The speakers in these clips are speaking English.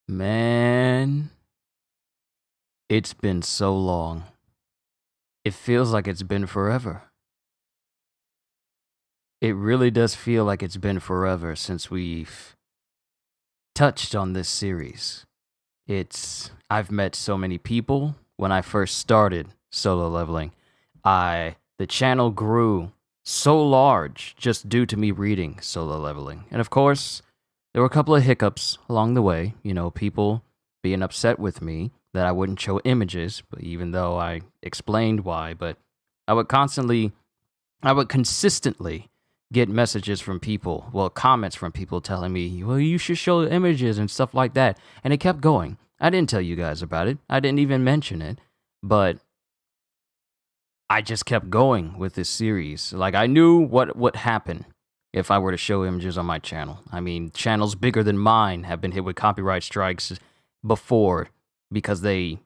Man, it's been so long. It feels like it's been forever. It really does feel like it's been forever since we've touched on this series. I've met so many people when I first started solo leveling. The channel grew so large just due to me reading solo leveling. And of course, there were a couple of hiccups along the way, people being upset with me that I wouldn't show images, but even though I explained why, but I would consistently get messages from people, comments from people telling me, well, you should show images and stuff like that. And it kept going. I didn't tell you guys about it. I didn't even mention it, but I just kept going with this series. Like, I knew what would happen if I were to show images on my channel. I mean, channels bigger than mine have been hit with copyright strikes before because they,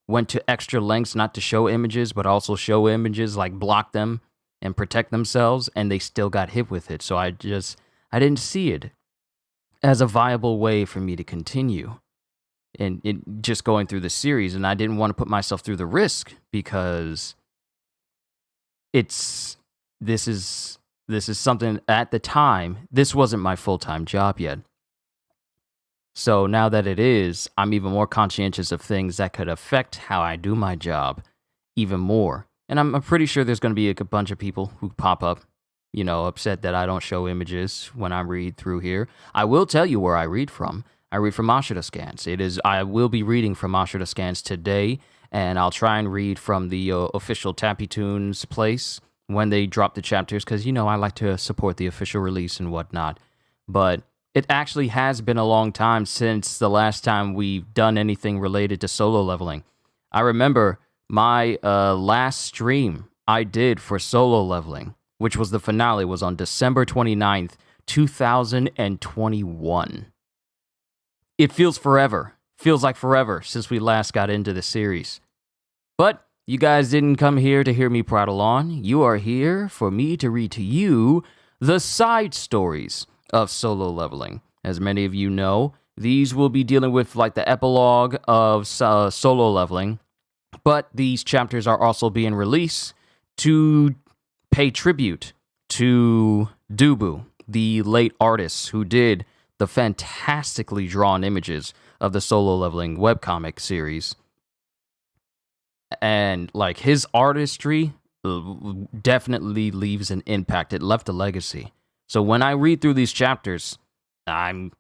went to extra lengths not to show images, but also show images, like block them and protect themselves, and they still got hit with it. So I didn't see it as a viable way for me to continue and just going through the series, and I didn't want to put myself through the risk because this is something at the time, this wasn't my full-time job yet. So now that it is, I'm even more conscientious of things that could affect how I do my job even more. And I'm pretty sure there's going to be a bunch of people who pop up, upset that I don't show images when I read through here. I will tell you where I read from. I read from Asura Scans. I will be reading from Asura Scans today, and I'll try and read from the official Tappy Tunes place when they drop the chapters, because, I like to support the official release and whatnot. But it actually has been a long time since the last time we've done anything related to solo leveling. I remember my last stream I did for solo leveling, which was the finale, was on December 29th, 2021. It feels forever. Feels like forever since we last got into the series. But you guys didn't come here to hear me prattle on. You are here for me to read to you the side stories of solo leveling. As many of you know, these will be dealing with like the epilogue of solo leveling, but these chapters are also being released to pay tribute to Dubu, the late artist who did the fantastically drawn images of the solo leveling webcomic series. And like, his artistry definitely leaves an impact. It left a legacy. So when I read through these chapters, I'm,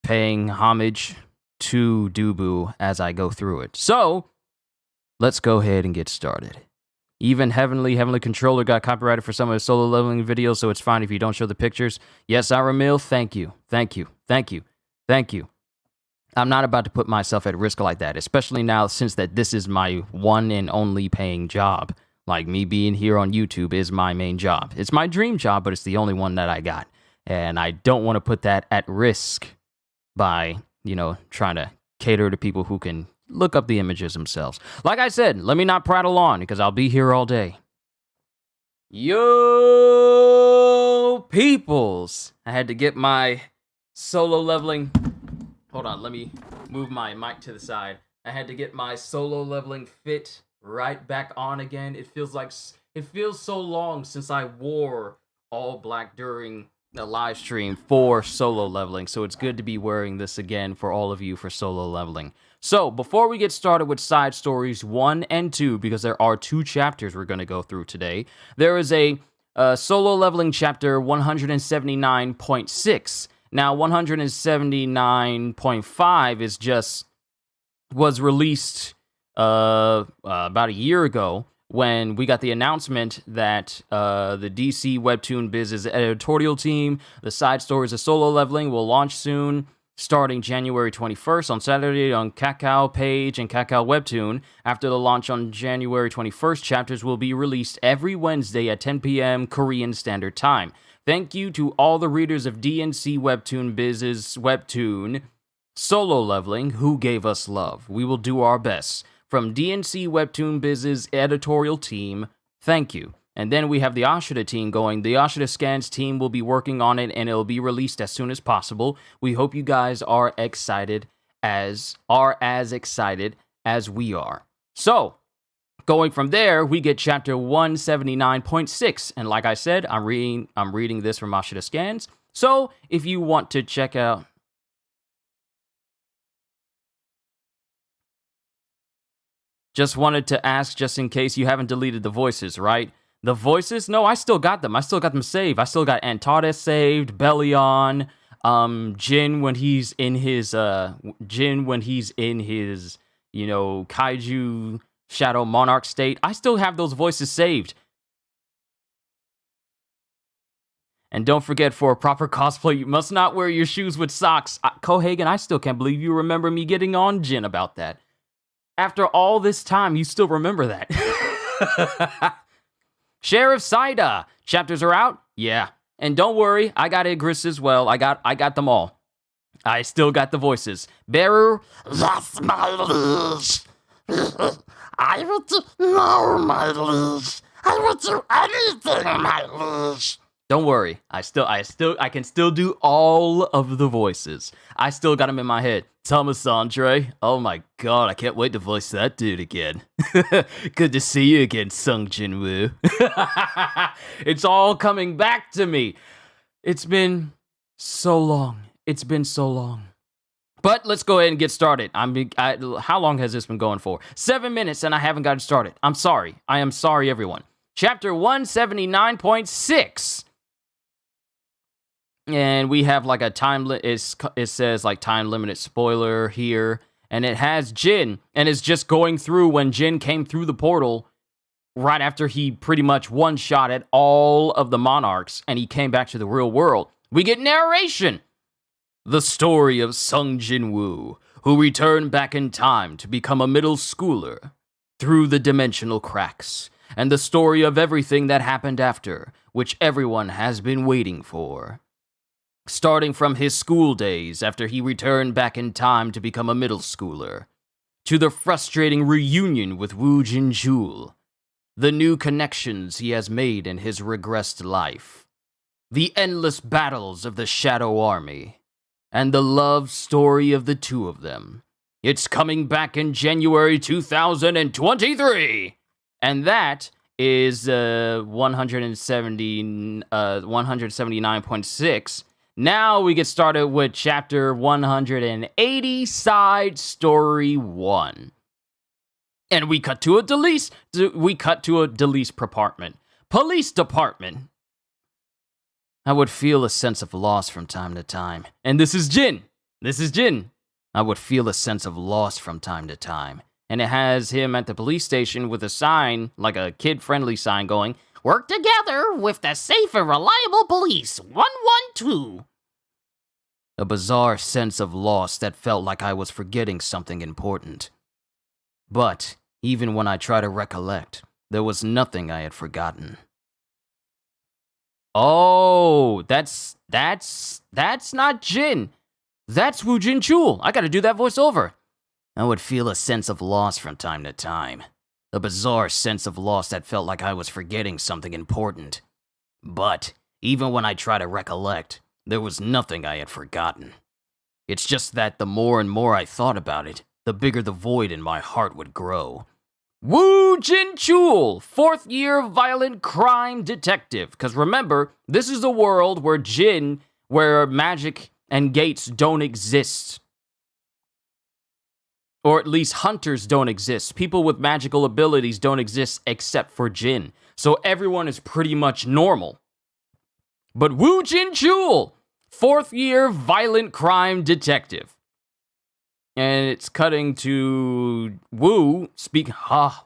paying homage to Dubu as I go through it. So let's go ahead and get started. Even Heavenly Controller got copyrighted for some of his solo leveling videos, so it's fine if you don't show the pictures. Yes, Aramil, thank you. I'm not about to put myself at risk like that, especially now since that this is my one and only paying job. Like, me being here on YouTube is my main job. It's my dream job, but it's the only one that I got. And I don't want to put that at risk by, trying to cater to people who can look up the images themselves. Like I said, let me not prattle on because I'll be here all day. Yo, peoples. I had to get my solo leveling. Hold on, let me move my mic to the side. I had to get my solo leveling fit right back on again. It feels so long since I wore all black during the live stream for solo leveling, so it's good to be wearing this again for all of you for solo leveling. So before we get started with side stories 1 and 2, because there are 2 chapters we're going to go through today, there is a solo leveling chapter 179.6. Now 179.5 was released about a year ago, when we got the announcement that the DC Webtoon Biz's editorial team, the side stories of solo leveling, will launch soon, starting January 21st on Saturday on Kakao Page and Kakao Webtoon. After the launch on January 21st, chapters will be released every Wednesday at 10 p.m. Korean Standard Time. Thank you to all the readers of DNC Webtoon Biz's Webtoon Solo Leveling who gave us love. We will do our best. From DNC Webtoon Biz's editorial team, thank you. And then we have the Asura team going. The Asura Scans team will be working on it, and it'll be released as soon as possible. We hope you guys are excited as excited as we are. So, going from there, we get chapter 179.6. And like I said, I'm reading this from Asura Scans. So, if you want to check out... Just wanted to ask, just in case you haven't deleted the voices, right? The voices? No, I still got them. I still got them saved. I still got Antares saved, Bellion, Jin when he's in his, Kaiju Shadow Monarch state. I still have those voices saved. And don't forget, for a proper cosplay, you must not wear your shoes with socks. Kohagen, I still can't believe you remember me getting on Jin about that. After all this time, you still remember that. Sheriff Saida. Chapters are out? Yeah. And don't worry, I got Igris as well. I got them all. I still got the voices. Bearer. Yes, my liege. I will do no, my liege. I will do anything, my liege. Don't worry. I can still do all of the voices. I still got them in my head. Thomas Andre. Oh my god, I can't wait to voice that dude again. Good to see you again, Sung Jinwoo. It's all coming back to me. It's been so long. It's been so long. But let's go ahead and get started. How long has this been going for? 7 minutes and I haven't gotten started. I'm sorry. I am sorry, everyone. Chapter 179.6. And we have like a it says like time limited spoiler here. And it has Jin. And it's just going through when Jin came through the portal right after he pretty much one-shot at all of the monarchs. And he came back to the real world. We get narration. The story of Sung Jinwoo, who returned back in time to become a middle schooler through the dimensional cracks. And the story of everything that happened after, which everyone has been waiting for. Starting from his school days after he returned back in time to become a middle schooler, to the frustrating reunion with Wu Jinjul, the new connections he has made in his regressed life, the endless battles of the Shadow Army, and the love story of the two of them. It's coming back in January 2023, and that is 179.6. Now we get started with chapter 180, side story 1. And we cut to a police department. Police department. I would feel a sense of loss from time to time. And this is Jin. I would feel a sense of loss from time to time. And it has him at the police station with a sign, like a kid-friendly sign going, "Work together with the safe and reliable police, 112. A bizarre sense of loss that felt like I was forgetting something important. But, even when I try to recollect, there was nothing I had forgotten. Oh, that's not Jin. That's Wu Jinchul. I gotta do that voiceover. I would feel a sense of loss from time to time. A bizarre sense of loss that felt like I was forgetting something important. But, even when I try to recollect, there was nothing I had forgotten. It's just that the more and more I thought about it, the bigger the void in my heart would grow. Wu Jinchul, 4th year violent crime detective. Because remember, this is a world where magic and gates don't exist. Or at least hunters don't exist. People with magical abilities don't exist except for Jin. So everyone is pretty much normal. But Wu Jinchul, 4th year violent crime detective. And it's cutting to Wu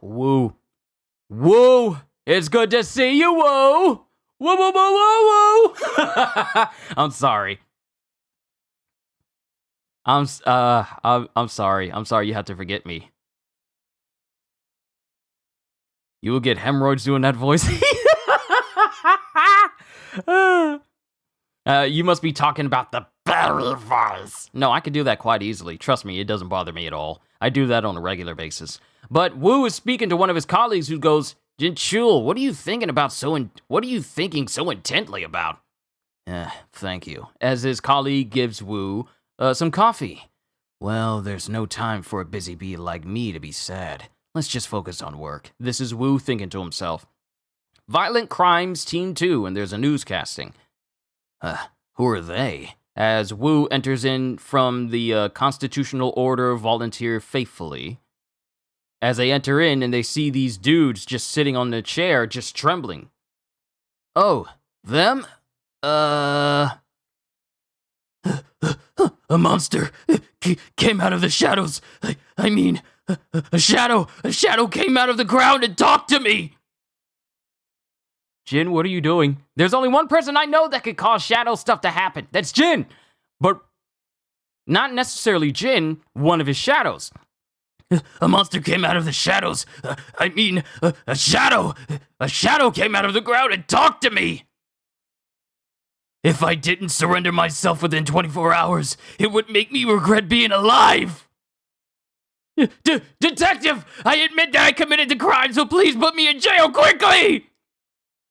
Wu. Wu, it's good to see you, Wu. Woo, woo, woo, woo, woo. I'm sorry. I'm sorry. I'm sorry you had to forget me. You will get hemorrhoids doing that voice. You must be talking about the Barry voice. No, I can do that quite easily. Trust me, it doesn't bother me at all. I do that on a regular basis. But Wu is speaking to one of his colleagues who goes, Jinchul, what are you thinking about what are you thinking so intently about? Thank you. As his colleague gives Wu some coffee. Well, there's no time for a busy bee like me to be sad. Let's just focus on work. This is Wu thinking to himself. Violent Crimes Team 2, and there's a newscasting. Who are they? As Wu enters in from the Constitutional Order Volunteer Faithfully. As they enter in and they see these dudes just sitting on the chair, just trembling. Oh, them? A monster came out of the shadows. I mean, a shadow came out of the ground and talked to me. Jin, what are you doing? There's only one person I know that could cause shadow stuff to happen. That's Jin. But not necessarily Jin, one of his shadows. A monster came out of the shadows. A shadow. A shadow came out of the ground and talked to me. If I didn't surrender myself within 24 hours, it would make me regret being alive. Detective, I admit that I committed the crime, so please put me in jail quickly!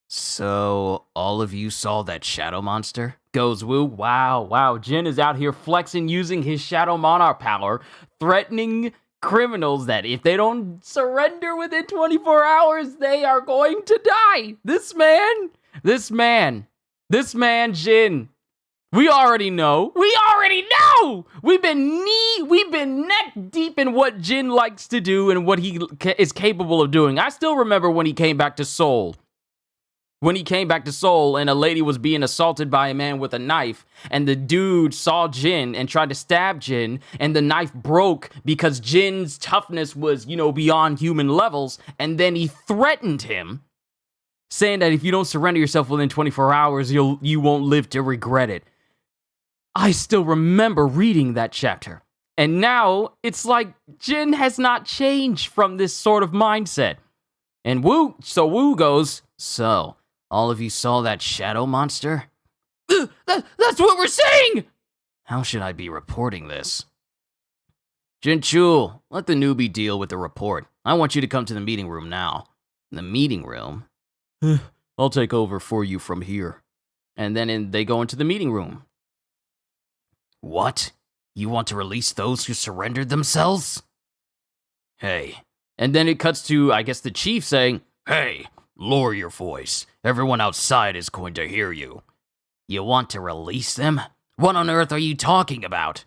So, all of you saw that shadow monster? Goes Wu. Wow. Jin is out here flexing using his shadow monarch power, threatening criminals that if they don't surrender within 24 hours, they are going to die. This man, Jin. We already know. We've been neck deep in what Jin likes to do and what he is capable of doing. I still remember when he came back to Seoul. And a lady was being assaulted by a man with a knife, and the dude saw Jin and tried to stab Jin, and the knife broke because Jin's toughness was, beyond human levels, and then he threatened him, saying that if you don't surrender yourself within 24 hours, you won't live to regret it. I still remember reading that chapter, and now it's like Jin has not changed from this sort of mindset. And Wu goes, so... all of you saw that shadow monster? That's what we're saying! How should I be reporting this? Jinchul, let the newbie deal with the report. I want you to come to the meeting room now. The meeting room? I'll take over for you from here. And then they go into the meeting room. What? You want to release those who surrendered themselves? Hey. And then it cuts to, I guess, the chief saying, hey, lower your voice. Everyone outside is going to hear you. You want to release them? What on earth are you talking about?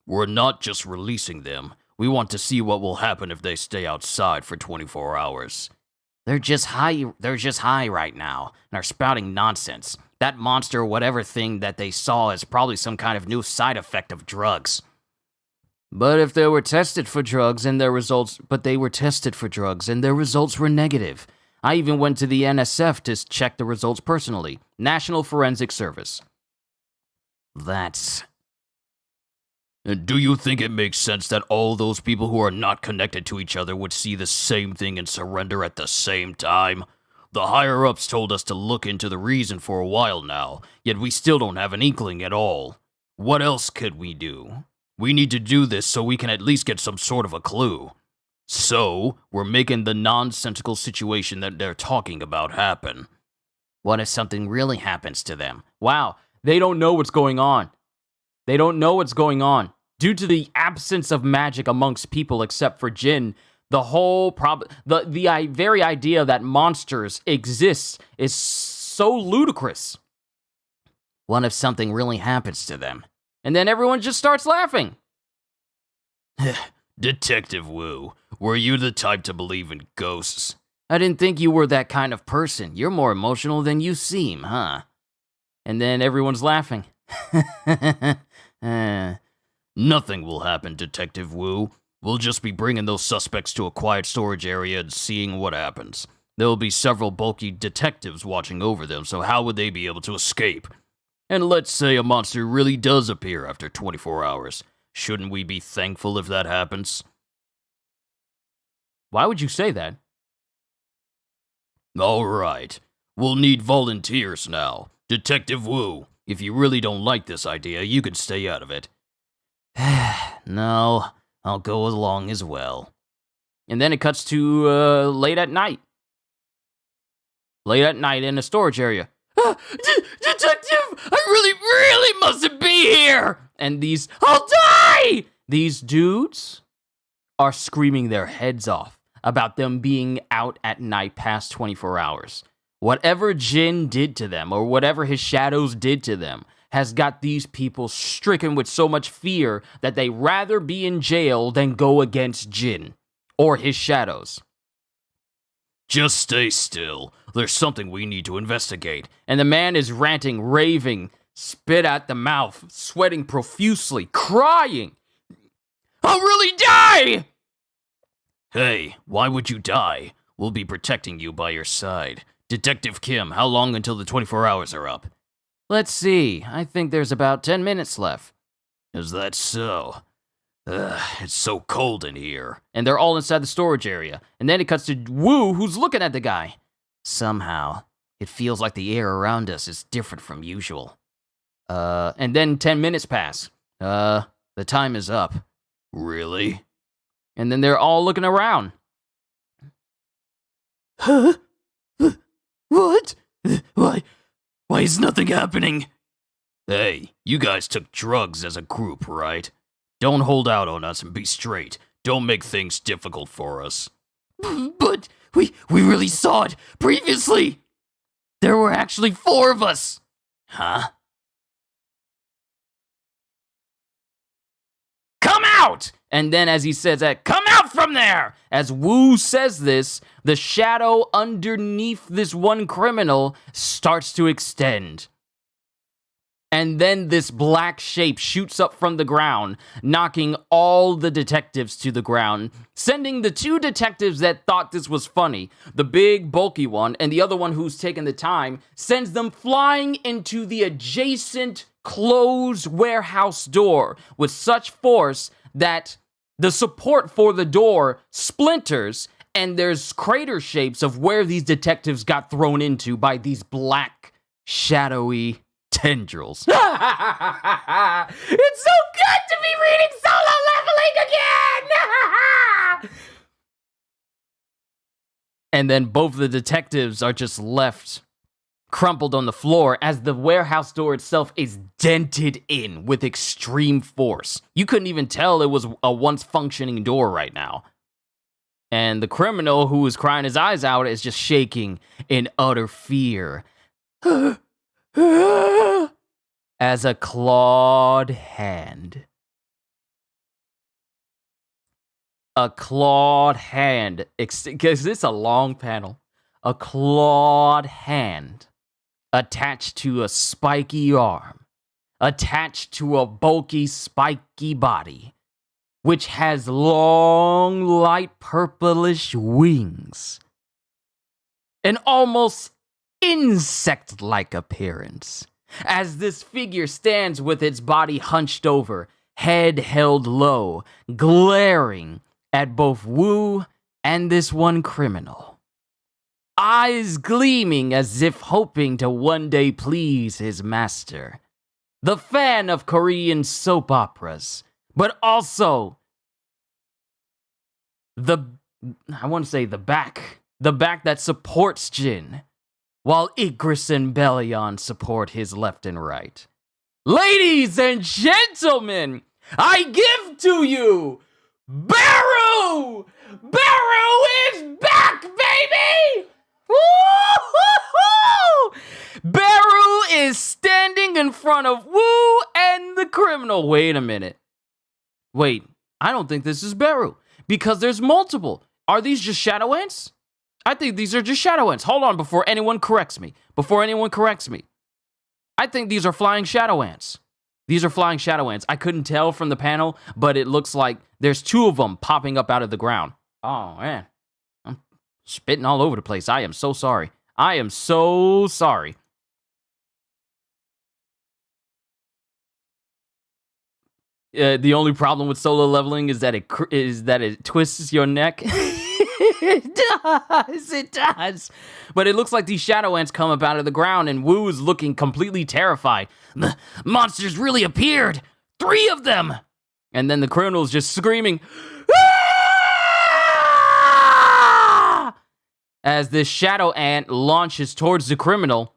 We're not just releasing them. We want to see what will happen if they stay outside for 24 hours. They're just high right now and are spouting nonsense. That monster or whatever thing that they saw is probably some kind of new side effect of drugs. But if they were tested for drugs and their results were negative. I even went to the NSF to check the results personally. National Forensic Service. Do you think it makes sense that all those people who are not connected to each other would see the same thing and surrender at the same time? The higher-ups told us to look into the reason for a while now, yet we still don't have an inkling at all. What else could we do? We need to do this so we can at least get some sort of a clue. So, we're making the nonsensical situation that they're talking about happen. What if something really happens to them? Wow, they don't know what's going on. Due to the absence of magic amongst people except for Jin, the whole the very idea that monsters exist is so ludicrous. What if something really happens to them? And then everyone just starts laughing. Detective Wu, were you the type to believe in ghosts? I didn't think you were that kind of person. You're more emotional than you seem, huh? And then everyone's laughing. Nothing will happen, Detective Wu. We'll just be bringing those suspects to a quiet storage area and seeing what happens. There will be several bulky detectives watching over them, so how would they be able to escape? And let's say a monster really does appear after 24 hours. Shouldn't we be thankful if that happens? Why would you say that? All right. We'll need volunteers now. Detective Wu, if you really don't like this idea, you can stay out of it. No, I'll go along as well. And then it cuts to late at night. late at night in a storage area. Detective, I really mustn't be here. And I'll die! These dudes are screaming their heads off about them being out at night past 24 hours. Whatever Jin did to them, or whatever his shadows did to them, has got these people stricken with so much fear that they rather be in jail than go against Jin or his shadows. Just stay still. There's something we need to investigate. And the man is ranting, raving, spit at the mouth, sweating profusely, crying. I'll really die! Hey, why would you die? We'll be protecting you by your side. Detective Kim, how long until the 24 hours are up? Let's see. I think there's about 10 minutes left. Is that so? It's so cold in here. And they're all inside the storage area. And then it cuts to Wu, who's looking at the guy. Somehow, it feels like the air around us is different from usual. And then 10 minutes pass. The time is up. Really? And then they're all looking around. Huh? What? Why is nothing happening? Hey, you guys took drugs as a group, right? Don't hold out on us and be straight. Don't make things difficult for us. But we really saw it previously. There were actually 4 of us. Huh? Come out! And then as he says that, come out from there! As Wu says this, the shadow underneath this one criminal starts to extend. And then this black shape shoots up from the ground, knocking all the detectives to the ground, sending the 2 detectives that thought this was funny, the big bulky one and the other one who's taken the time, sends them flying into the adjacent closed warehouse door with such force that the support for the door splinters and there's crater shapes of where these detectives got thrown into by these black, shadowy tendrils. It's so good to be reading Solo Leveling again! And then both of the detectives are just left crumpled on the floor as the warehouse door itself is dented in with extreme force. You couldn't even tell it was a once functioning door right now. And the criminal who is crying his eyes out is just shaking in utter fear. As a clawed hand. A clawed hand. Because it's a long panel. A clawed hand attached to a spiky arm, attached to a bulky, spiky body, which has long, light purplish wings. An almost insect-like appearance, as this figure stands with its body hunched over, head held low, glaring at both Wu and this one criminal. Eyes gleaming as if hoping to one day please his master. The fan of Korean soap operas, but also the back that supports Jin, while Igris and Belion support his left and right. Ladies and gentlemen, I give to you Baru! Baru is back, baby! Woo-hoo-hoo! Baru is standing in front of Wu and the criminal. Wait a minute. Wait, I don't think this is Baru because there's multiple. Are these just shadow ants? I think these are just shadow ants. Hold on before anyone corrects me. I think these are flying shadow ants. These are flying shadow ants. I couldn't tell from the panel, but it looks like there's 2 of them popping up out of the ground. Oh, man. I'm spitting all over the place. I am so sorry. The only problem with solo leveling is that it twists your neck. It does. But it looks like these shadow ants come up out of the ground, and Wu is looking completely terrified. The monsters really appeared. 3 of them. And then the criminal's just screaming, "Ah!" as this shadow ant launches towards the criminal,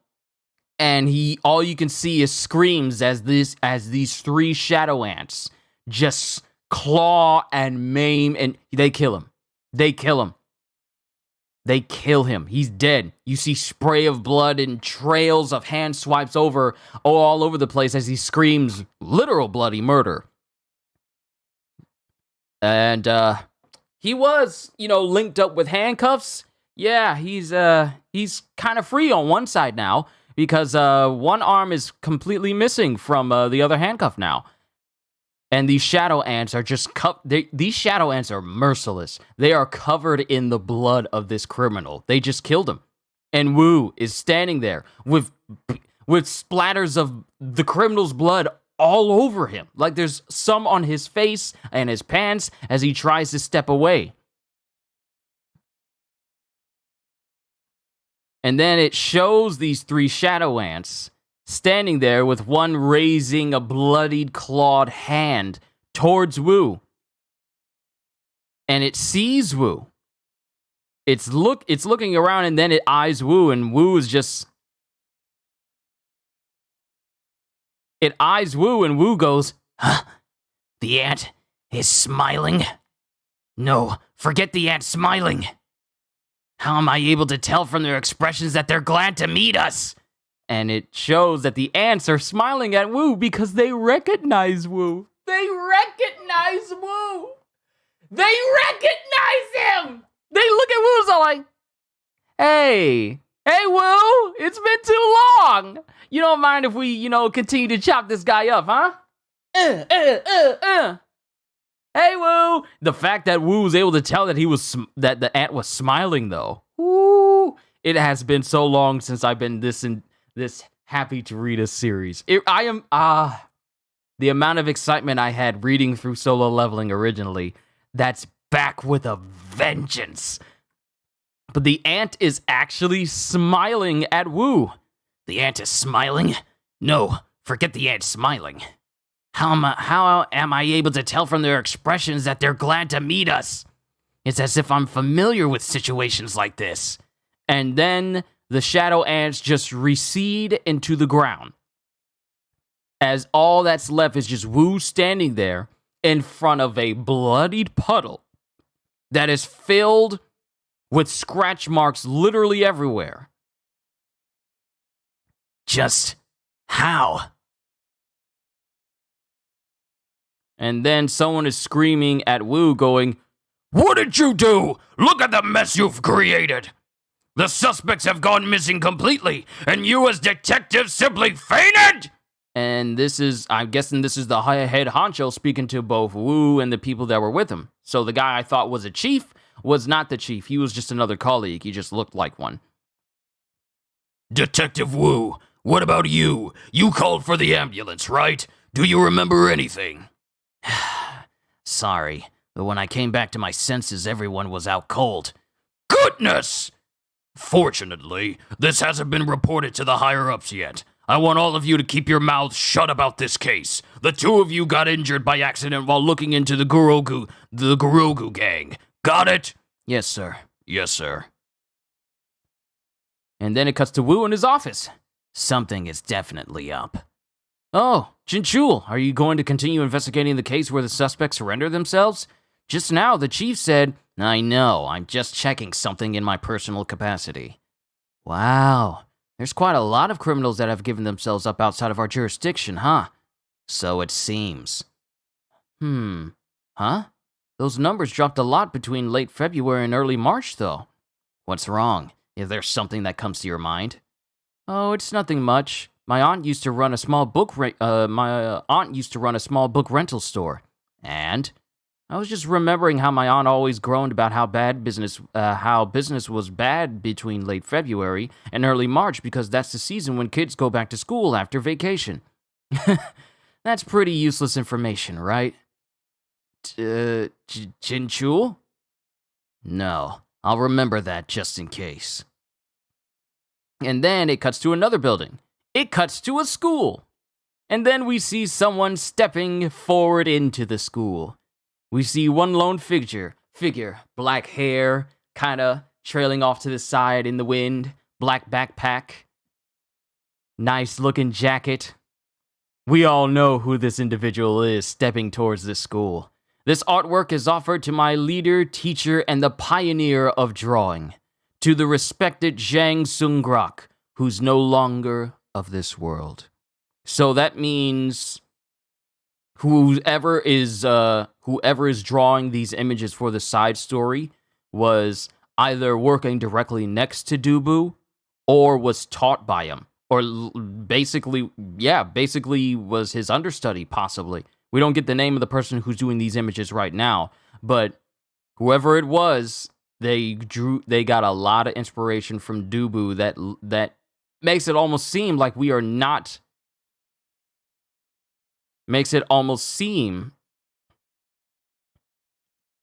and all you can see is screams as these 3 shadow ants just claw and maim, and they kill him. They kill him. They kill him. He's dead. You see spray of blood and trails of hand swipes all over the place as he screams literal bloody murder. And he was, linked up with handcuffs. Yeah, he's kind of free on one side now because one arm is completely missing from the other handcuff now. And these shadow ants are these shadow ants are merciless. They are covered in the blood of this criminal. They just killed him. And Wu is standing there with splatters of the criminal's blood all over him. Like there's some on his face and his pants as he tries to step away. And then it shows these 3 shadow ants standing there with one raising a bloodied, clawed hand towards Wu. And it sees Wu. It's looking around, and then it eyes Wu, and Wu is just... It eyes Wu, and Wu goes, "Huh? The ant is smiling? No, forget the ant smiling. How am I able to tell from their expressions that they're glad to meet us?" And it shows that the ants are smiling at Wu because they recognize Wu. They recognize Wu. They recognize him. They look at Wu and are like, hey Wu, it's been too long. You don't mind if we, continue to chop this guy up, huh? Hey Wu. The fact that Wu was able to tell that that the ant was smiling though. Ooh, it has been so long since I've been this happy to read a series. The amount of excitement I had reading through Solo Leveling originally, that's back with a vengeance. But the ant is actually smiling at Wu. The ant is smiling? No, forget the ant smiling. How am I able to tell from their expressions that they're glad to meet us? It's as if I'm familiar with situations like this. And then the shadow ants just recede into the ground, as all that's left is just Wu standing there in front of a bloodied puddle that is filled with scratch marks literally everywhere. Just how? And then someone is screaming at Wu, going, "What did you do? Look at the mess you've created! The suspects have gone missing completely, and you as detective simply fainted!" And I'm guessing this is the head honcho speaking to both Wu and the people that were with him. So the guy I thought was a chief was not the chief. He was just another colleague. He just looked like one. "Detective Wu, what about you? You called for the ambulance, right? Do you remember anything?" "Sorry, but when I came back to my senses, everyone was out cold." "Goodness! Fortunately, this hasn't been reported to the higher-ups yet. I want all of you to keep your mouths shut about this case. The 2 of you got injured by accident while looking into the Gurogu gang. Got it?" "Yes, sir." "Yes, sir." And then it cuts to Wu in his office. "Something is definitely up." "Oh, Jinchul, are you going to continue investigating the case where the suspects surrender themselves? Just now, the chief said..." "I know, I'm just checking something in my personal capacity." "Wow, there's quite a lot of criminals that have given themselves up outside of our jurisdiction, huh?" "So it seems." Huh? Those numbers dropped a lot between late February and early March, though. What's wrong? Is there something that comes to your mind? "Oh, it's nothing much. My aunt used to run a small book rental store. And I was just remembering how my aunt always groaned about how business was bad between late February and early March because that's the season when kids go back to school after vacation." "That's pretty useless information, right?" Jinchul? "No, I'll remember that just in case." And then it cuts to another building. It cuts to a school. And then we see someone stepping forward into the school. We see one lone figure, black hair, kind of trailing off to the side in the wind. Black backpack. Nice looking jacket. We all know who this individual is stepping towards this school. This artwork is offered to my leader, teacher, and the pioneer of drawing. To the respected Zhang Sungrak, who's no longer of this world. So that means whoever is drawing these images for the side story was either working directly next to Dubu or was taught by him. Or basically was his understudy, possibly. We don't get the name of the person who's doing these images right now, but whoever it was, they got a lot of inspiration from Dubu that makes it almost seem like we are not. Makes it almost seem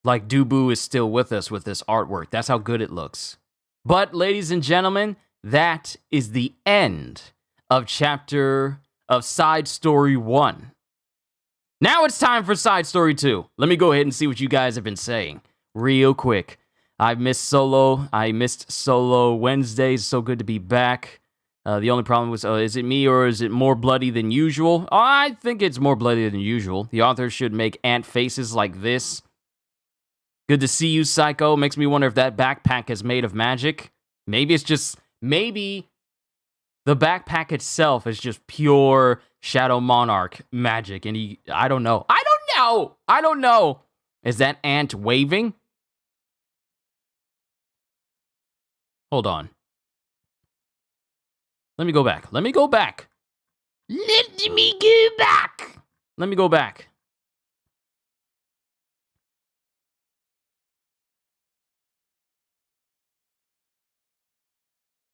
like Dubu is still with us with this artwork. That's how good it looks. But, ladies and gentlemen, that is the end of Side Story 1. Now it's time for Side Story 2. Let me go ahead and see what you guys have been saying real quick. I missed Solo Wednesdays. So good to be back. The only problem was, is it me or is it more bloody than usual? I think it's more bloody than usual. The author should make ant faces like this. Good to see you, Psycho. Makes me wonder if that backpack is made of magic. Maybe the backpack itself is just pure Shadow Monarch magic. And I don't know. I don't know. Is that ant waving? Hold on. Let me go back. Let me go back.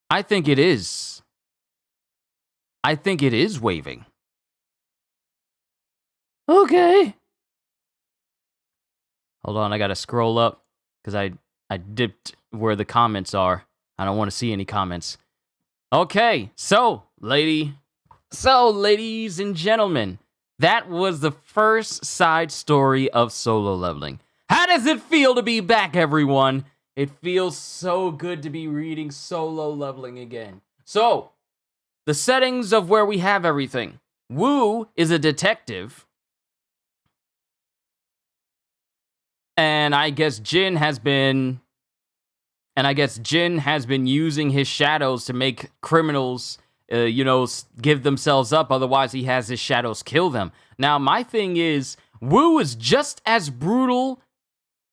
I think it is. I think it is waving. Okay. Hold on, I gotta scroll up because I dipped where the comments are. I don't want to see any comments. Okay, so ladies and gentlemen, that was the first side story of Solo Leveling. How does it feel to be back, everyone? It feels so good to be reading Solo Leveling again. So, the settings of where we have everything. Wu is a detective. And I guess Jin has been using his shadows to make criminals, give themselves up. Otherwise, he has his shadows kill them. Now, my thing is, Wu is just as brutal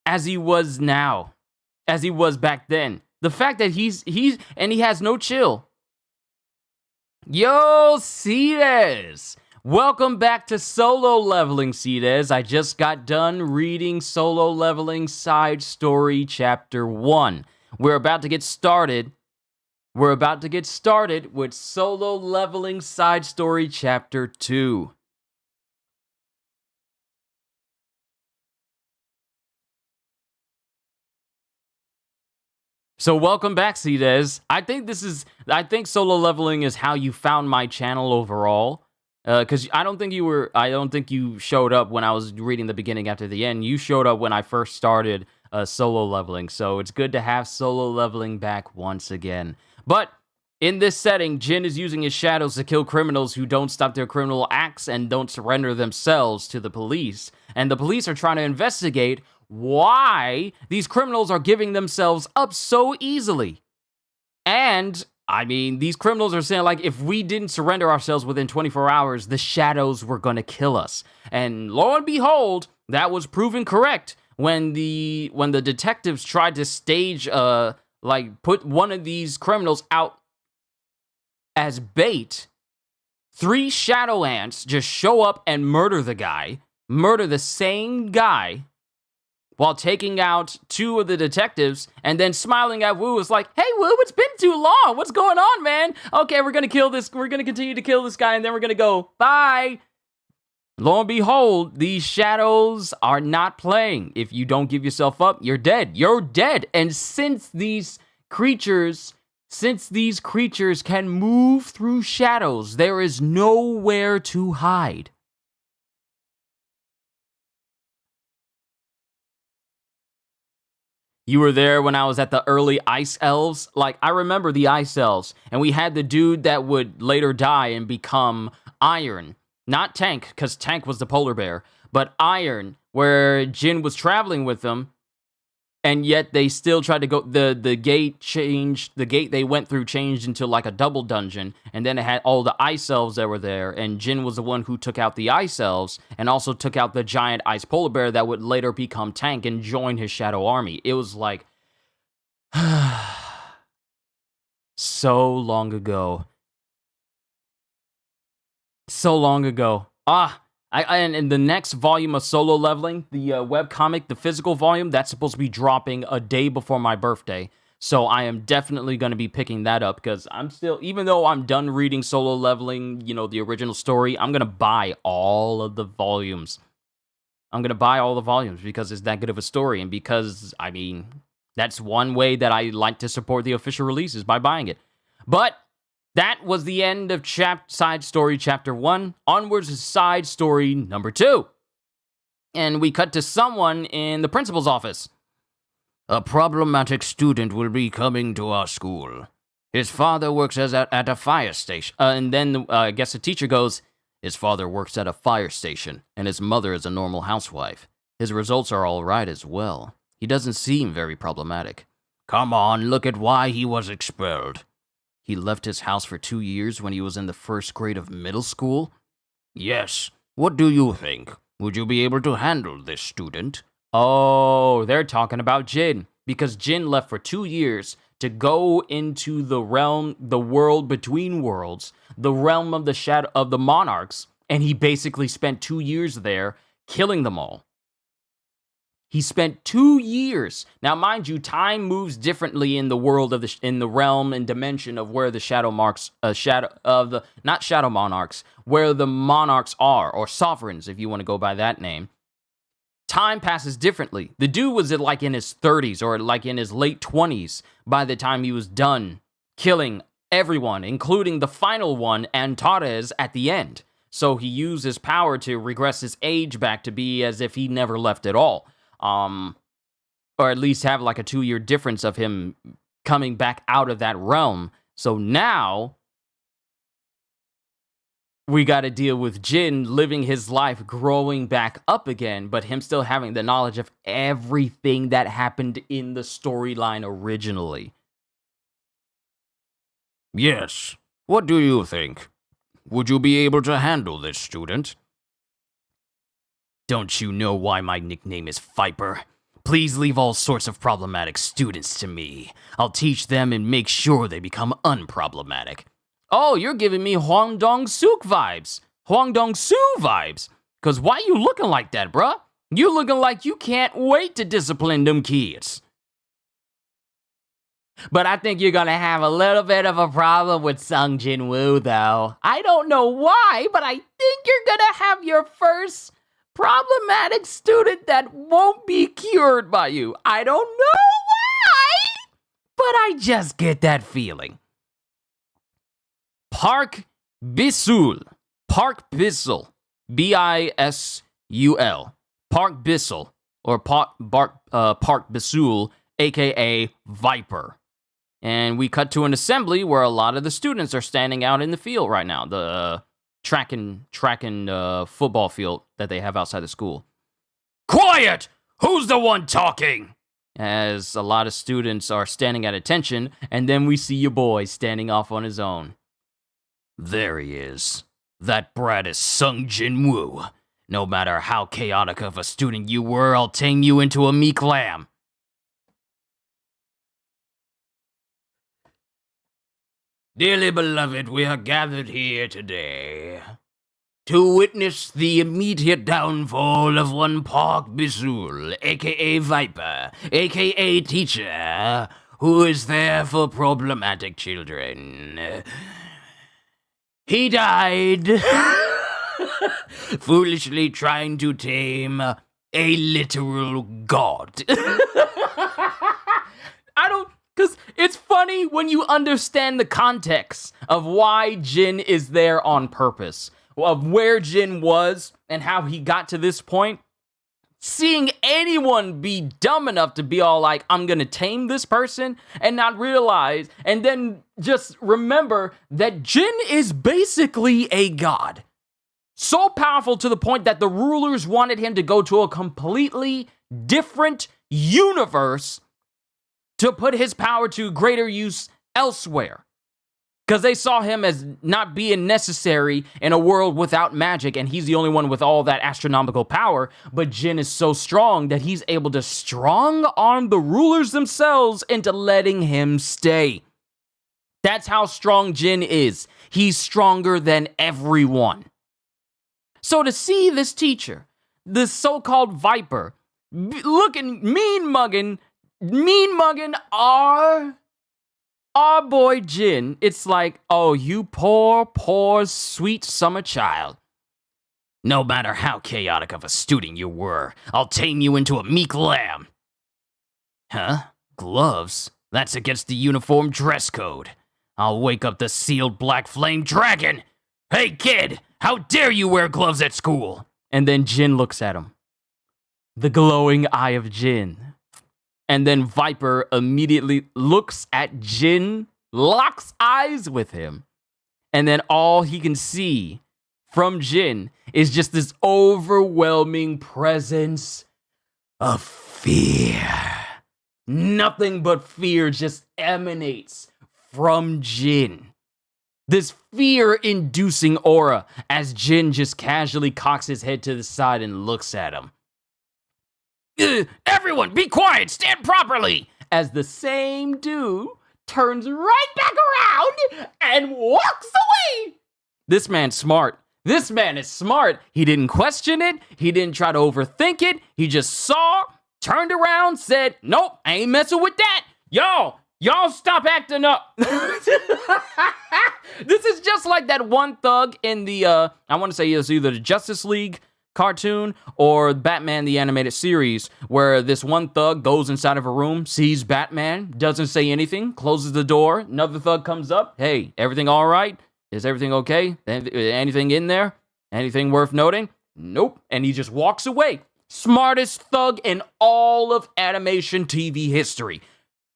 as he was now, as he was back then. The fact that he has no chill. Yo, Cedes! Welcome back to Solo Leveling, Cedes. I just got done reading Solo Leveling Side Story Chapter 1. We're about to get started. With Solo Leveling Side Story Chapter 2. So welcome back, Cedes. I think Solo Leveling is how you found my channel overall. Because I don't think you showed up when I was reading the beginning after the end. You showed up when I first started Solo Leveling. So it's good to have Solo Leveling back once again. But in this setting, Jin is using his shadows to kill criminals who don't stop their criminal acts and don't surrender themselves to the police. And the police are trying to investigate why these criminals are giving themselves up so easily. And I mean, these criminals are saying, like, if we didn't surrender ourselves within 24 hours, the shadows were going to kill us. And lo and behold, that was proven correct when the detectives tried to stage, put one of these criminals out as bait. 3 shadow ants just show up and murder the same guy, while taking out 2 of the detectives, and then smiling at Wu is like, hey, Wu, it's been too long. What's going on, man? Okay, we're going to continue to kill this guy, and then we're going to go, bye. Lo and behold, these shadows are not playing. If you don't give yourself up, you're dead. You're dead. And since these creatures can move through shadows, there is nowhere to hide. You were there when I was at the early Ice Elves. Like, I remember the Ice Elves, and we had the dude that would later die and become Iron. Not Tank, because Tank was the polar bear, but Iron, where Jin was traveling with them, and yet they still tried to go. The gate changed. The gate they went through changed into like a double dungeon, and then it had all the Ice Elves that were there, and Jin was the one who took out the Ice Elves, and also took out the giant ice polar bear that would later become Tank and join his shadow army. It was like so long ago. So long ago. And in the next volume of Solo Leveling, the webcomic, the physical volume, that's supposed to be dropping a day before my birthday. So I am definitely going to be picking that up because I'm still, even though I'm done reading Solo Leveling, you know, the original story, I'm going to buy all of the volumes. I'm going to buy all the volumes because it's that good of a story. And because, I mean, that's one way that I like to support the official releases, by buying it. But that was the end of Side Story Chapter 1. Onwards to Side Story Number 2. And we cut to someone in the principal's office. A problematic student will be coming to our school. His father works at a fire station. And then I guess the teacher goes, his father works at a fire station, and his mother is a normal housewife. His results are all right as well. He doesn't seem very problematic. Come on, look at why he was expelled. He left his house for 2 years when he was in the first grade of middle school? Yes. What do you think? Would you be able to handle this student? Oh, they're talking about Jin. Because Jin left for 2 years to go into the world between worlds, the realm of the shadow of the monarchs, and he basically spent 2 years there killing them all. He spent 2 years. Now, mind you, time moves differently in the world of in the realm and dimension of where the not shadow monarchs, where the monarchs are, or sovereigns, if you want to go by that name. Time passes differently. The dude was like in his 30s or like in his late 20s by the time he was done killing everyone, including the final one, Antares, at the end. So he used his power to regress his age back to be as if he never left at all. Or at least have like a 2-year difference of him coming back out of that realm. So now we got to deal with Jin living his life, growing back up again, but him still having the knowledge of everything that happened in the storyline originally. Yes. What do you think? Would you be able to handle this student? Don't you know why my nickname is Viper? Please leave all sorts of problematic students to me. I'll teach them and make sure they become unproblematic. Oh, you're giving me Huang Dong-suk vibes. Huang Dong-su vibes. Cause why you looking like that, bruh? You looking like you can't wait to discipline them kids. But I think you're gonna have a little bit of a problem with Sung Jin-woo, though. I don't know why, but I think you're gonna have your first problematic student that won't be cured by you. I don't know why, but I just get that feeling. Park Bisul. Park Bisul. B-I-S-U-L. Park Bisul. Or Park Bisul, a.k.a. Viper. And we cut to an assembly where a lot of the students are standing out in the field right now. The track and football field that they have outside the school. Quiet! Who's the one talking? As a lot of students are standing at attention, and then we see your boy standing off on his own. There he is. That brat is Sung Jin-woo. No matter how chaotic of a student you were, I'll tame you into a meek lamb. Dearly beloved, we are gathered here today to witness the immediate downfall of one Park Bisul, a.k.a. Viper, a.k.a. teacher, who is there for problematic children. He died foolishly trying to tame a literal god. Because it's funny when you understand the context of why Jin is there on purpose, of where Jin was and how he got to this point. seeing anyone be dumb enough to be all like, I'm gonna tame this person and not realize, and then just remember that Jin is basically a god. So powerful to the point that the rulers wanted him to go to a completely different universe to put his power to greater use elsewhere. Because they saw him as not being necessary in a world without magic, and he's the only one with all that astronomical power. But Jin is so strong that he's able to strong-arm the rulers themselves into letting him stay. That's how strong Jin is. He's stronger than everyone. So to see this teacher, this so-called Viper, looking mean-mugging our boy Jin, it's like, oh, you poor, sweet summer child. No matter how chaotic of a student you were, I'll tame you into a meek lamb. Huh? Gloves? That's against the uniform dress code. I'll wake up the sealed black flame dragon. Hey, kid, how dare you wear gloves at school? And then Jin looks at him. The glowing eye of Jin. And then Viper immediately looks at Jin, locks eyes with him. And then all he can see from Jin is just this overwhelming presence of fear. Nothing but fear just emanates from Jin. This fear-inducing aura as Jin just casually cocks his head to the side and looks at him. Everyone, be quiet, stand properly! As the same dude turns right back around and walks away. This man's smart. This man is smart. He didn't question it. He didn't try to overthink it. He just saw, turned around, said, nope, I ain't messing with that. Y'all stop acting up. This is just like that one thug in the, I want to say it's either the Justice League cartoon or Batman the Animated Series, where this one thug goes inside of a room, sees Batman, doesn't say anything, closes the door, another thug comes up, hey, everything all right? Is everything okay? Anything in there? Anything worth noting? Nope. And he just walks away. Smartest thug in all of animation TV history.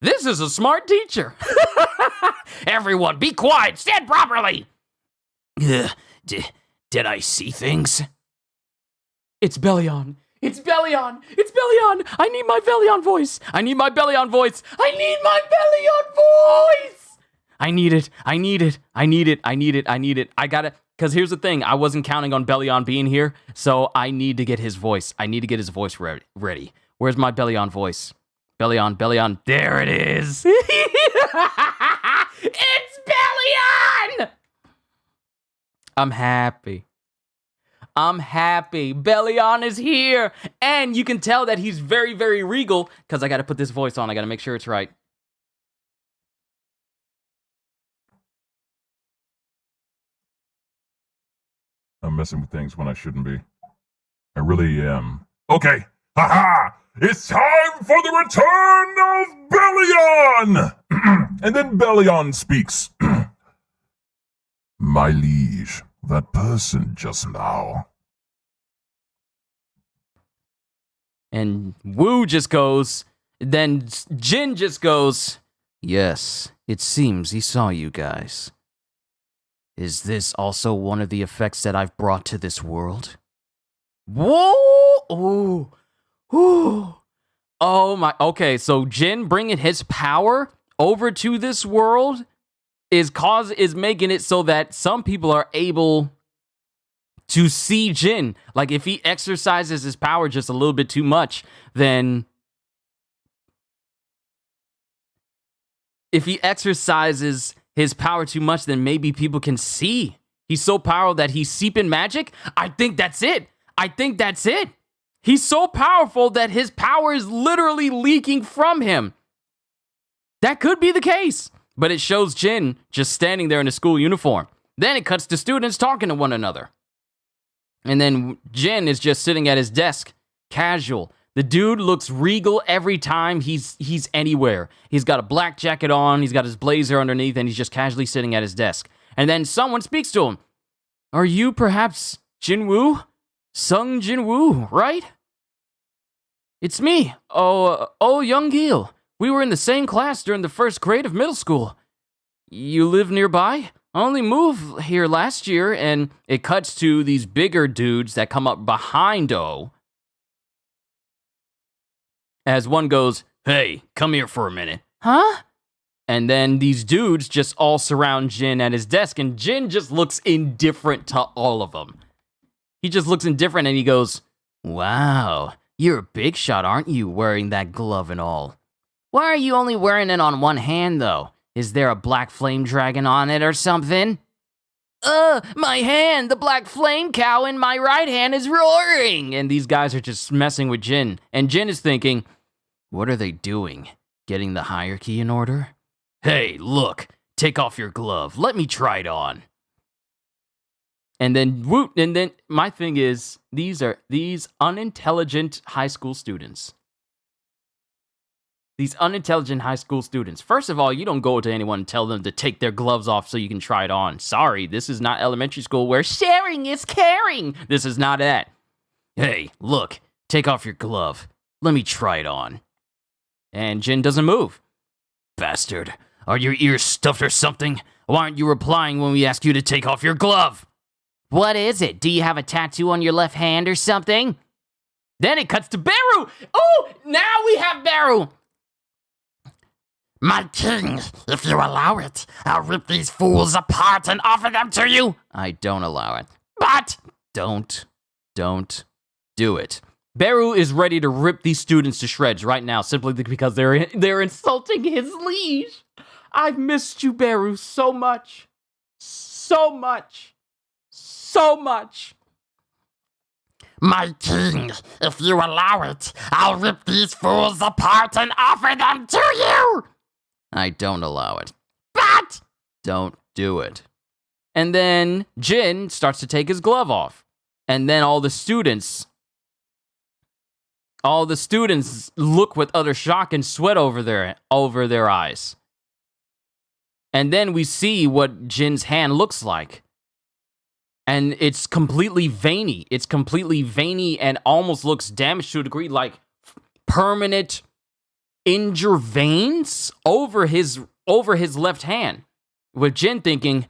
This is a smart teacher. Everyone, be quiet. Stand properly. Did I see things? It's Bellion. It's Bellion. It's Bellion. I need my Bellion voice. I need my Bellion voice. I need my Bellion voice. I need it. I need it. I need it. I need it. I need it. I gotta, because here's the thing. I wasn't counting on Bellion being here, so I need to get his voice. I need to get his voice ready. Where's my Bellion voice? Bellion. There it is. It's Bellion! I'm happy. Bellion is here. And you can tell that he's very, very regal because I got to put this voice on. I got to make sure it's right. I'm messing with things when I shouldn't be. I really am. Okay. Haha! It's time for the return of Bellion! And then Bellion speaks. My liege, that person just now. And Wu just goes, then Jin just goes, yes, it seems he saw you guys. Is this also one of the effects that I've brought to this world? Whoa! Ooh. Ooh. Oh my, okay, so Jin bringing his power over to this world is making it so that some people are able to see Jin. Like, if he exercises his power just a little bit too much, then... If he exercises his power too much, then maybe people can see. He's so powerful that he's seeping magic? I think that's it. He's so powerful that his power is literally leaking from him. That could be the case. But it shows Jin just standing there in a school uniform. Then it cuts to students talking to one another. And then Jin is just sitting at his desk, casual. The dude looks regal every time he's anywhere. He's got a black jacket on, he's got his blazer underneath, and he's just casually sitting at his desk. And then someone speaks to him. Are you perhaps Jinwoo? Sung Jinwoo, right? It's me. Young Gil. We were in the same class during the first grade of middle school. You live nearby? I only moved here last year, and it cuts to these bigger dudes that come up behind O. As one goes, hey, come here for a minute. Huh? And then these dudes just all surround Jin at his desk, and Jin just looks indifferent to all of them. He just looks indifferent, and he goes, wow, you're a big shot, aren't you, wearing that glove and all? Why are you only wearing it on one hand, though? Is there a black flame dragon on it or something? My hand, the black flame cow in my right hand is roaring. And these guys are just messing with Jin. And Jin is thinking, what are they doing? Getting the hierarchy in order? Hey, look, take off your glove. Let me try it on. And then my thing is, these unintelligent high school students. These unintelligent high school students. First of all, you don't go to anyone and tell them to take their gloves off so you can try it on. Sorry, this is not elementary school where sharing is caring. This is not that. Hey, look, take off your glove. Let me try it on. And Jin doesn't move. Bastard, are your ears stuffed or something? Why aren't you replying when we ask you to take off your glove? What is it? Do you have a tattoo on your left hand or something? Then it cuts to Beru. Oh, now we have Beru. My king, if you allow it, I'll rip these fools apart and offer them to you. I don't allow it. But Don't do it. Beru is ready to rip these students to shreds right now, simply because they're insulting his liege. I've missed you, Beru, so much. So much. So much. my king, if you allow it, I'll rip these fools apart and offer them to you. I don't allow it. But Don't do it. And then Jin starts to take his glove off. And then all the students look with utter shock and sweat over their eyes. And then we see what Jin's hand looks like. And it's completely veiny. It's completely veiny and almost looks damaged to a degree, like permanent injured veins over his left hand. With Jin thinking,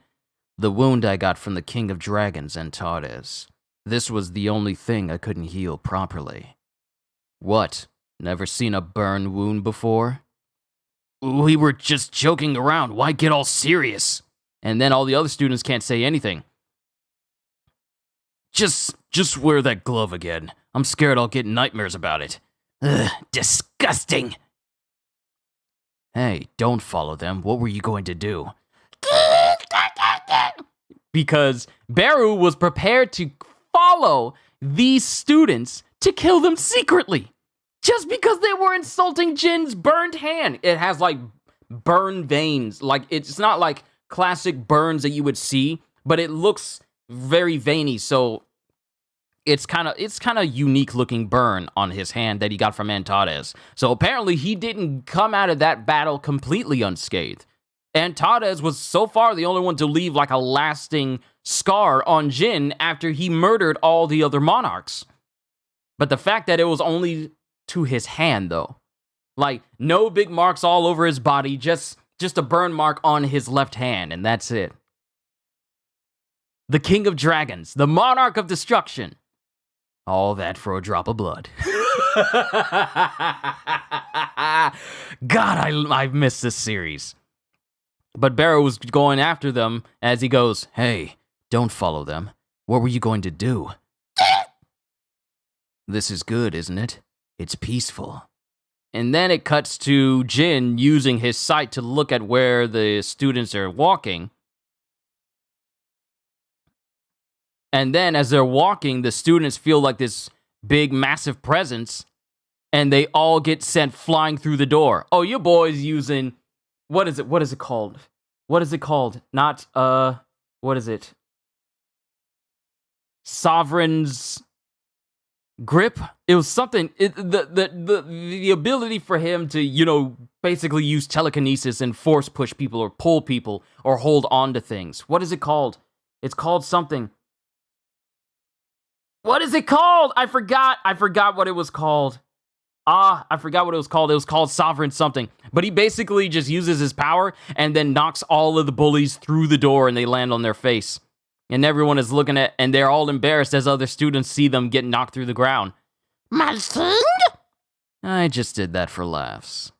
the wound I got from the King of Dragons, Antares. This was the only thing I couldn't heal properly. What? Never seen a burn wound before? We were just joking around. Why get all serious? And then all the other students can't say anything. Just wear that glove again. I'm scared I'll get nightmares about it. Ugh, disgusting. Hey, don't follow them. What were you going to do? Because Beru was prepared to follow these students to kill them secretly. Just because they were insulting Jin's burned hand. It has like burn veins. Like it's not like classic burns that you would see, but it looks very veiny. So it's kind of unique looking burn on his hand that he got from Antares. So apparently he didn't come out of that battle completely unscathed. Antares was so far the only one to leave like a lasting scar on Jin after he murdered all the other monarchs. But the fact that it was only to his hand, though. Like, no big marks all over his body, just a burn mark on his left hand, and that's it. The King of Dragons, the Monarch of Destruction. All that for a drop of blood. God, I've missed this series. But Beru was going after them as he goes, hey, don't follow them. What were you going to do? This is good, isn't it? It's peaceful. And then it cuts to Jin using his sight to look at where the students are walking. And then as they're walking, the students feel like this big, massive presence, and they all get sent flying through the door. Oh, your boy's using... What is it called? What is it called? Not, what is it? Sovereign's grip? It was something, the ability for him to, basically use telekinesis and force push people or pull people or hold on to things. What is it called? It's called something. What is it called? I forgot what it was called. I forgot what it was called. It was called Sovereign something. But he basically just uses his power and then knocks all of the bullies through the door and they land on their face. And everyone is looking at, and they're all embarrassed as other students see them get knocked through the ground. My king? I just did that for laughs.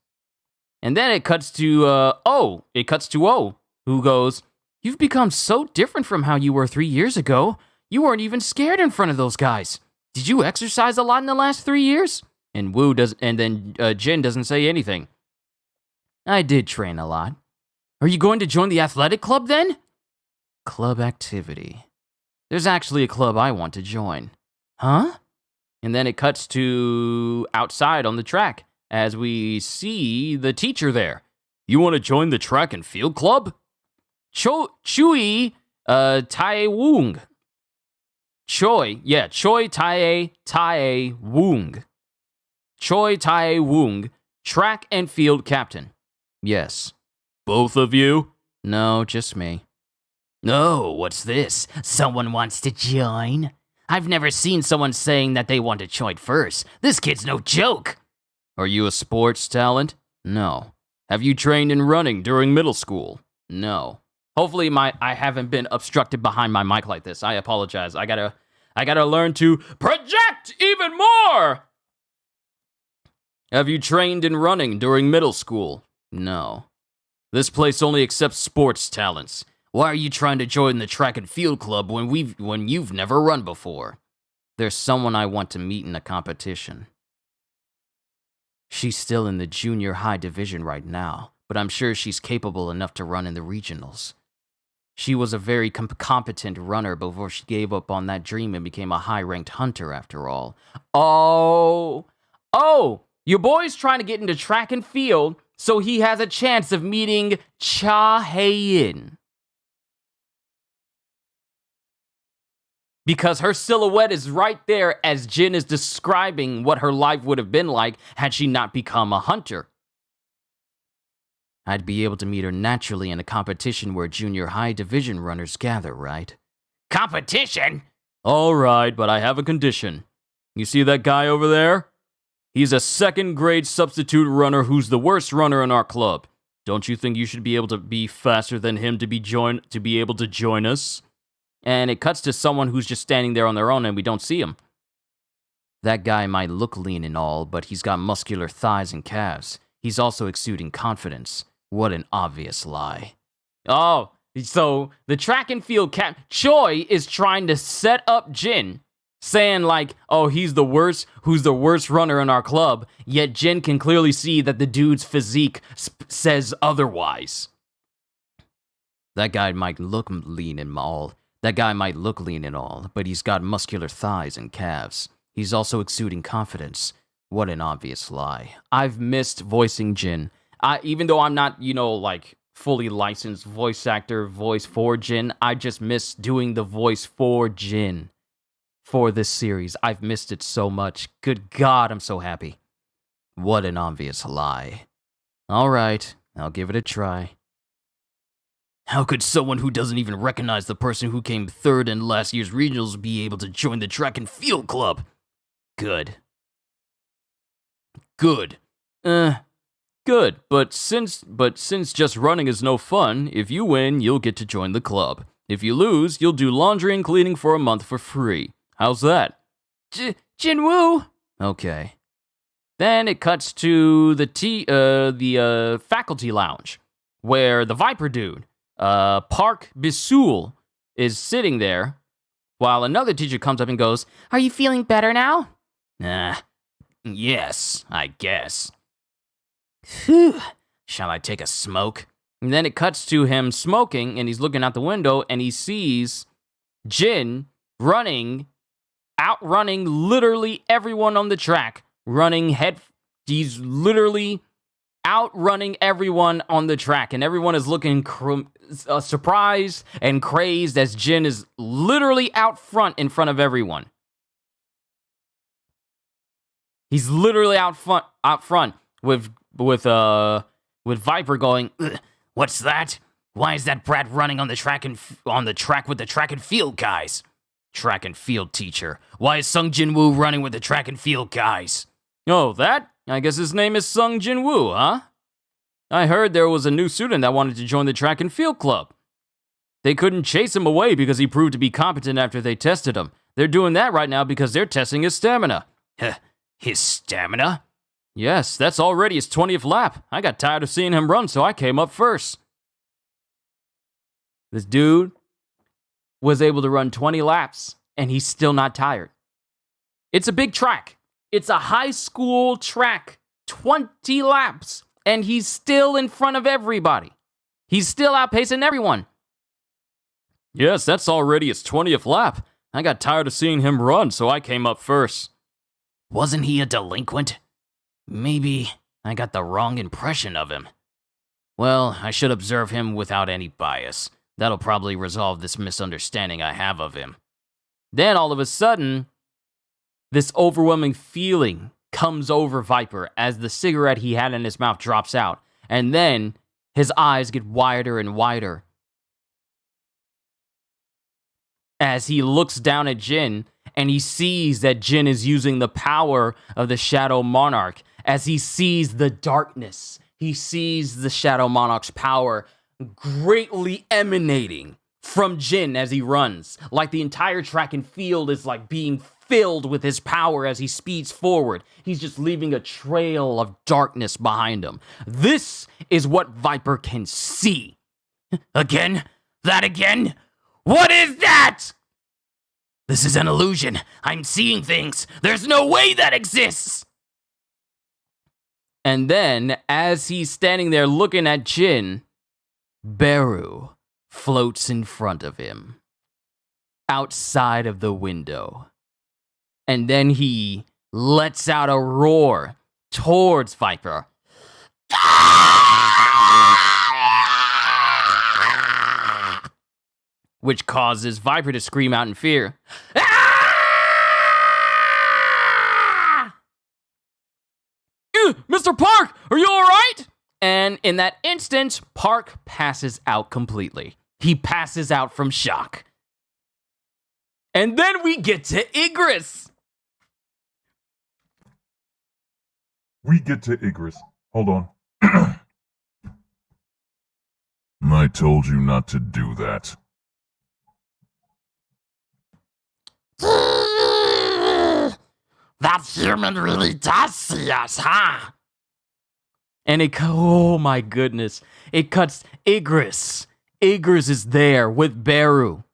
And then it cuts to O. It cuts to O, who goes, "You've become so different from how you were 3 years ago. You weren't even scared in front of those guys. Did you exercise a lot in the last 3 years?" And then Jin doesn't say anything. "I did train a lot." "Are you going to join the athletic club then?" "Club activity. There's actually a club I want to join." "Huh?" And then it cuts to outside on the track as we see the teacher there. "You want to join the track and field club?" Chui Tae-woong. Choi Tae-woong. Choi Tae-woong, track and field captain. "Yes." "Both of you?" "No, just me." "Oh, what's this? Someone wants to join? I've never seen someone saying that they want to join first. This kid's no joke." "Are you a sports talent?" "No." "Have you trained in running during middle school?" "No." Hopefully I haven't been obstructed behind my mic like this. I apologize. I gotta learn to project even more. "Have you trained in running during middle school?" "No." "This place only accepts sports talents. Why are you trying to join the track and field club when you've never run before?" "There's someone I want to meet in a competition. She's still in the junior high division right now, but I'm sure she's capable enough to run in the regionals. She was a very competent runner before she gave up on that dream and became a high-ranked hunter after all." Oh, your boy's trying to get into track and field so he has a chance of meeting Cha Hae-in. Because her silhouette is right there as Jin is describing what her life would have been like had she not become a hunter. "I'd be able to meet her naturally in a competition where junior high division runners gather, right?" "Competition?" "All right, but I have a condition. You see that guy over there? He's a second-grade substitute runner who's the worst runner in our club. Don't you think you should be able to be faster than him to be able to join us?" And it cuts to someone who's just standing there on their own and we don't see him. "That guy might look lean and all, but he's got muscular thighs and calves. He's also exuding confidence. What an obvious lie." Oh, so the track and field Choi is trying to set up Jin, saying like, "Oh, who's the worst runner in our club," yet Jin can clearly see that the dude's physique says otherwise. That guy might look lean and all, but he's got muscular thighs and calves. He's also exuding confidence. What an obvious lie. I've missed voicing Jin. Even though I'm not, like fully licensed voice actor, voice for Jin, I just miss doing the voice for Jin for this series. I've missed it so much. Good God, I'm so happy. What an obvious lie. All right, I'll give it a try. "How could someone who doesn't even recognize the person who came third in last year's regionals be able to join the track and field club?" Good. Good, but since just running is no fun, if you win, you'll get to join the club. If you lose, you'll do laundry and cleaning for a month for free. How's that?" Jinwoo. Okay. Then it cuts to the faculty lounge, where the Viper dude, Park Bisul, is sitting there, while another teacher comes up and goes, "Are you feeling better now?" Yes, I guess. Phew. Shall I take a smoke? And then it cuts to him smoking, and he's looking out the window, and he sees Jin outrunning literally everyone on the track, he's literally outrunning everyone on the track, and everyone is looking surprised and crazed as Jin is literally out front of everyone. He's literally out front with Viper going, "What's that? Why is that brat running on the track with the track and field guys?" "Track and field teacher." "Why is Sung Jin Woo running with the track and field guys?" "Oh, that? I guess his name is Sung Jin Woo, huh? I heard there was a new student that wanted to join the track and field club. They couldn't chase him away because he proved to be competent after they tested him. They're doing that right now because they're testing his stamina. His stamina? Yes, that's already his 20th lap. I got tired of seeing him run, so I came up first. This dude was able to run 20 laps, and he's still not tired. It's a big track. It's a high school track. 20 laps, and he's still in front of everybody. He's still outpacing everyone. Yes, that's already his 20th lap. I got tired of seeing him run, so I came up first. Wasn't he a delinquent? Maybe I got the wrong impression of him. Well, I should observe him without any bias. That'll probably resolve this misunderstanding I have of him. Then all of a sudden, this overwhelming feeling comes over Viper as the cigarette he had in his mouth drops out. And then his eyes get wider and wider as he looks down at Jin, and he sees that Jin is using the power of the Shadow Monarch. As he sees the darkness, he sees the Shadow Monarch's power greatly emanating from Jin as he runs. Like the entire track and field is like being filled with his power as he speeds forward. He's just leaving a trail of darkness behind him. This is what Viper can see. Again? That again? What is that? This is an illusion. I'm seeing things. There's no way that exists. And then, as he's standing there looking at Jin, Beru floats in front of him, outside of the window. And then he lets out a roar towards Viper. Which causes Viper to scream out in fear. Mr. Park, are you all right? And in that instant, Park passes out completely. He passes out from shock. And then we get to Igris. We get to Igris. Hold on. I told you not to do that. That human really does see us, huh? And oh my goodness, it cuts Igris. Igris is there with Beru.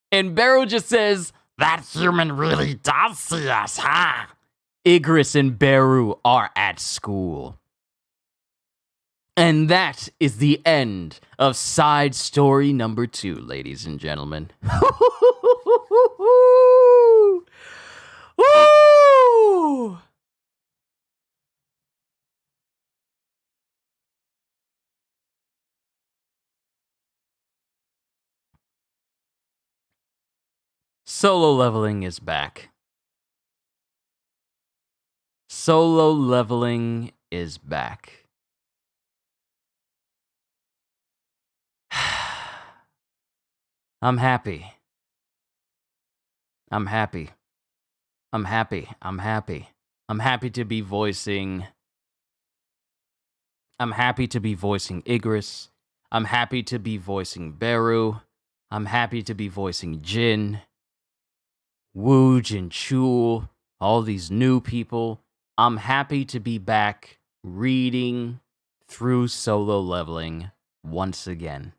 And Beru just says, that human really does see us, huh? Igris and Beru are at school. And that is the end of side story number 2, ladies and gentlemen. Woo! Solo leveling is back. Solo leveling is back. I'm happy. I'm happy. I'm happy. I'm happy. I'm happy to be voicing. I'm happy to be voicing Igris. I'm happy to be voicing Beru. I'm happy to be voicing Jin, Wooj and Chul, all these new people. I'm happy to be back reading through Solo Leveling once again.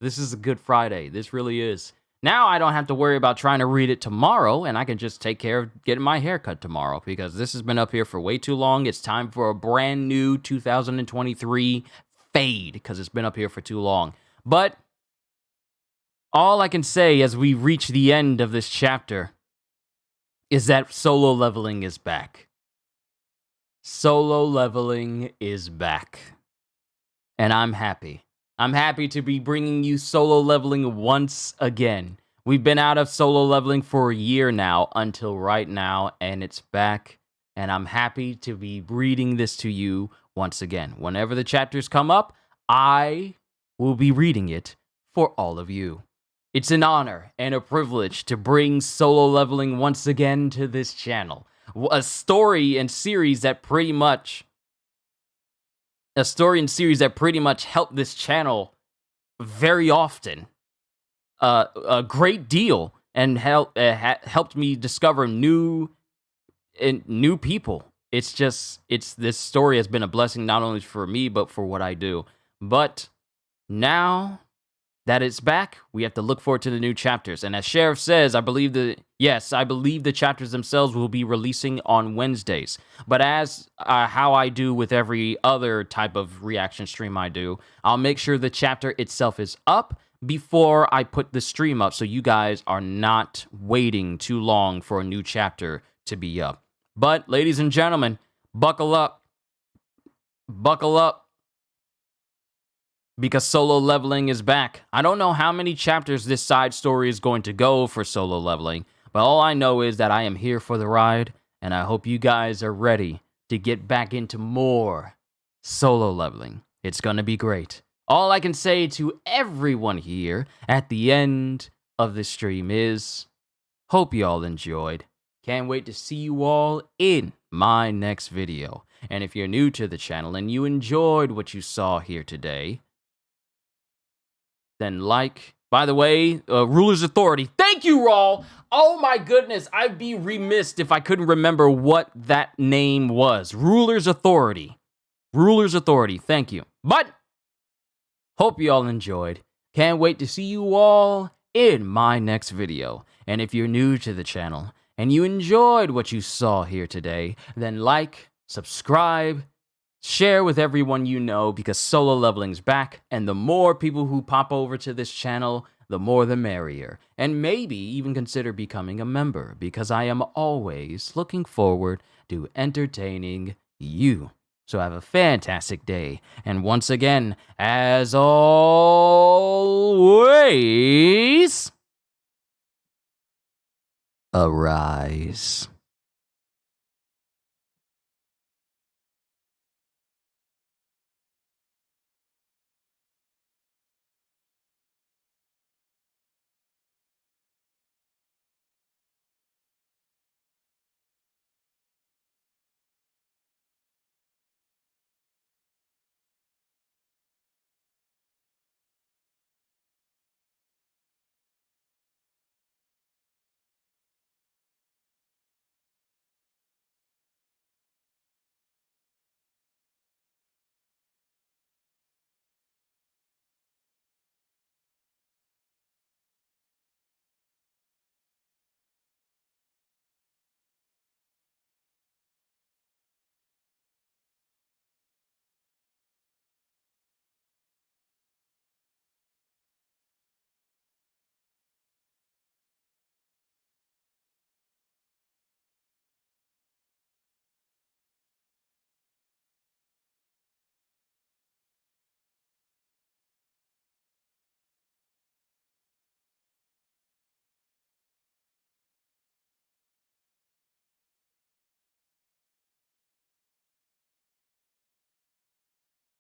This is a good Friday. This really is. Now I don't have to worry about trying to read it tomorrow, and I can just take care of getting my hair cut tomorrow, because this has been up here for way too long. It's time for a brand new 2023 fade, because it's been up here for too long. But all I can say as we reach the end of this chapter is that Solo Leveling is back. Solo Leveling is back. And I'm happy. I'm happy to be bringing you Solo Leveling once again. We've been out of Solo Leveling for a year now, until right now, and it's back. And I'm happy to be reading this to you once again. Whenever the chapters come up, I will be reading it for all of you. It's an honor and a privilege to bring Solo Leveling once again to this channel. a story and series that pretty much helped this channel very often, a great deal, and helped me discover new people. This story has been a blessing not only for me but for what I do. But now that it's back, we have to look forward to the new chapters. And as Sheriff says, I believe the chapters themselves will be releasing on Wednesdays. But as how I do with every other type of reaction stream I do, I'll make sure the chapter itself is up before I put the stream up, so you guys are not waiting too long for a new chapter to be up. But ladies and gentlemen, buckle up, because solo leveling is back. I don't know how many chapters this side story is going to go for solo leveling, but all I know is that I am here for the ride, and I hope you guys are ready to get back into more solo leveling. It's gonna be great. All I can say to everyone here at the end of the stream is, hope you all enjoyed. Can't wait to see you all in my next video. And if you're new to the channel and you enjoyed what you saw here today, then by the way, Ruler's Authority. Thank you, Rawl. Oh my goodness, I'd be remiss if I couldn't remember what that name was. Ruler's Authority. Thank you. But hope you all enjoyed. Can't wait to see you all in my next video. And if you're new to the channel and you enjoyed what you saw here today, then subscribe, share with everyone you know, because solo leveling's back, and the more people who pop over to this channel, the more the merrier. And maybe even consider becoming a member, because I am always looking forward to entertaining you. So have a fantastic day, and once again, as always, arise.